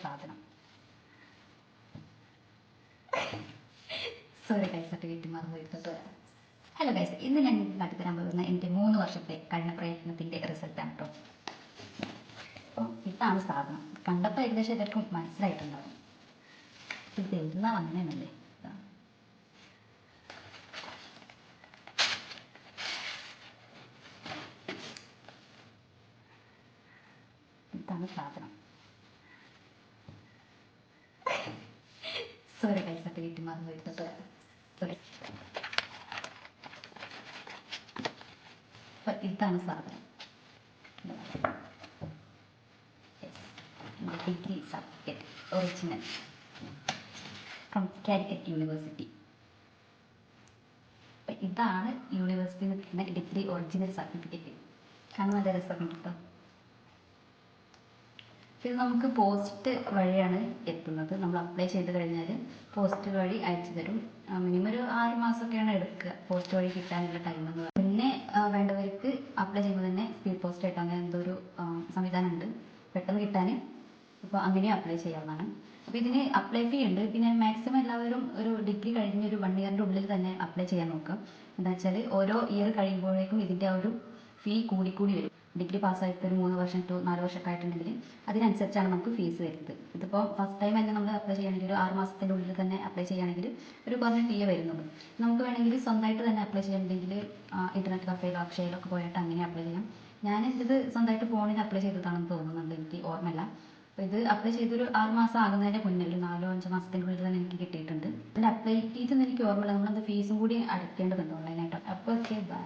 സാധനം. Sorry guys, certificate മറന്നുപോയിട്ട്. Hello guys, ഇന്ന് ഞാൻ കാട്ടിത്തരാൻ പോകുന്ന എൻ്റെ 3 വർഷത്തെ കഠിന പ്രയത്നത്തിൻ്റെ റിസൾട്ടാണ് കേട്ടോ. അപ്പോൾ ഇതാണ് സാധനം. കണ്ടപ്പോൾ ഏകദേശം എല്ലാവർക്കും മനസ്സിലായിട്ടുണ്ടാവും ഇത് എന്നാ വന്നേന്നല്ലേ. ഇതാണ് സാധനം. സോറി ഗൈസ്, സർട്ടിഫിക്കറ്റ് മറന്നുപോയിട്ട്. ഇതാണ് സാധനം. Degree certificate original from Calicut university. അപ്പം ഇതാണ് യൂണിവേഴ്സിറ്റിയിൽ നിന്ന് കിട്ടുന്ന ഡിഗ്രി ഒറിജിനൽ സർട്ടിഫിക്കറ്റ്. കാണാൻ നല്ല രസമുണ്ട് കേട്ടോ. ഇത് നമുക്ക് പോസ്റ്റ് വഴിയാണ് എത്തുന്നത്. നമ്മൾ അപ്ലൈ ചെയ്ത് കഴിഞ്ഞാൽ പോസ്റ്റ് വഴി അയച്ചു തരും. മിനിമം ഒരു 6 മാസമൊക്കെയാണ് എടുക്കുക പോസ്റ്റ് വഴി കിട്ടാനുള്ള ടൈമെന്ന്. പിന്നെ വേണ്ടവർക്ക് അപ്ലൈ ചെയ്യുമ്പോൾ തന്നെ സ്പീഡ് പോസ്റ്റ് ആയിട്ട് അങ്ങനെ എന്തോ ഒരു സംവിധാനമുണ്ട് പെട്ടെന്ന് കിട്ടാൻ. അപ്പോൾ അങ്ങനെയും അപ്ലൈ ചെയ്യാവുന്നതാണ്. അപ്പോൾ ഇതിന് അപ്ലൈ ഫീ ഉണ്ട്. പിന്നെ മാക്സിമം എല്ലാവരും ഒരു ഡിഗ്രി കഴിഞ്ഞ് ഒരു 1 ഇയറിൻ്റെ ഉള്ളിൽ തന്നെ അപ്ലൈ ചെയ്യാൻ നോക്കുക. എന്താ വെച്ചാൽ ഓരോ ഇയർ കഴിയുമ്പോഴേക്കും ഇതിൻ്റെ ആ ഒരു ഫീ കൂടിക്കൂടി വരും. ഡിഗ്രി പാസ്സായിട്ട് ഒരു 3 വർഷം ടു 4 വർഷമൊക്കെ ആയിട്ടുണ്ടെങ്കിൽ അതിനനുസരിച്ചാണ് നമുക്ക് ഫീസ് വരുന്നത്. ഇതിപ്പോൾ ഫസ്റ്റ് ടൈം തന്നെ നമ്മൾ അപ്ലൈ ചെയ്യുകയാണെങ്കിൽ ഒരു 6 മാസത്തിൻ്റെ ഉള്ളിൽ തന്നെ അപ്ലൈ ചെയ്യുകയാണെങ്കിൽ ഒരു കുറഞ്ഞ ഫീയേ വരുന്നുള്ളൂ. നമുക്ക് വേണമെങ്കിൽ സ്വന്തമായിട്ട് തന്നെ അപ്ലൈ ചെയ്യണമെങ്കിൽ ഇൻ്റർനെറ്റ് കഫേയിലോ അക്ഷയയിലൊക്കെ പോയിട്ട് അങ്ങനെ അപ്ലൈ ചെയ്യാം. ഞാൻ ഇത് സ്വന്തമായിട്ട് ഫോണിൽ അപ്ലൈ ചെയ്തതാണെന്ന് തോന്നുന്നുണ്ട്, എനിക്ക് ഓർമ്മയില്ല. അപ്പോൾ ഇത് അപ്ലൈ ചെയ്തൊരു 6 മാസം ആകുന്നതിൻ്റെ മുന്നേ ഒരു 4-5 മാസത്തിൻ്റെ ഉള്ളിൽ തന്നെ എനിക്ക് കിട്ടിയിട്ടുണ്ട്. ഇതിൽ അപ്ലൈ ഫീസൊന്നും എനിക്ക് ഓർമ്മയില്ല. നമ്മളത് ഫീസും കൂടി അടയ്ക്കേണ്ടതുണ്ട് ഓൺലൈനായിട്ട്. അപ്പോൾ ഓക്കെ, ബൈ.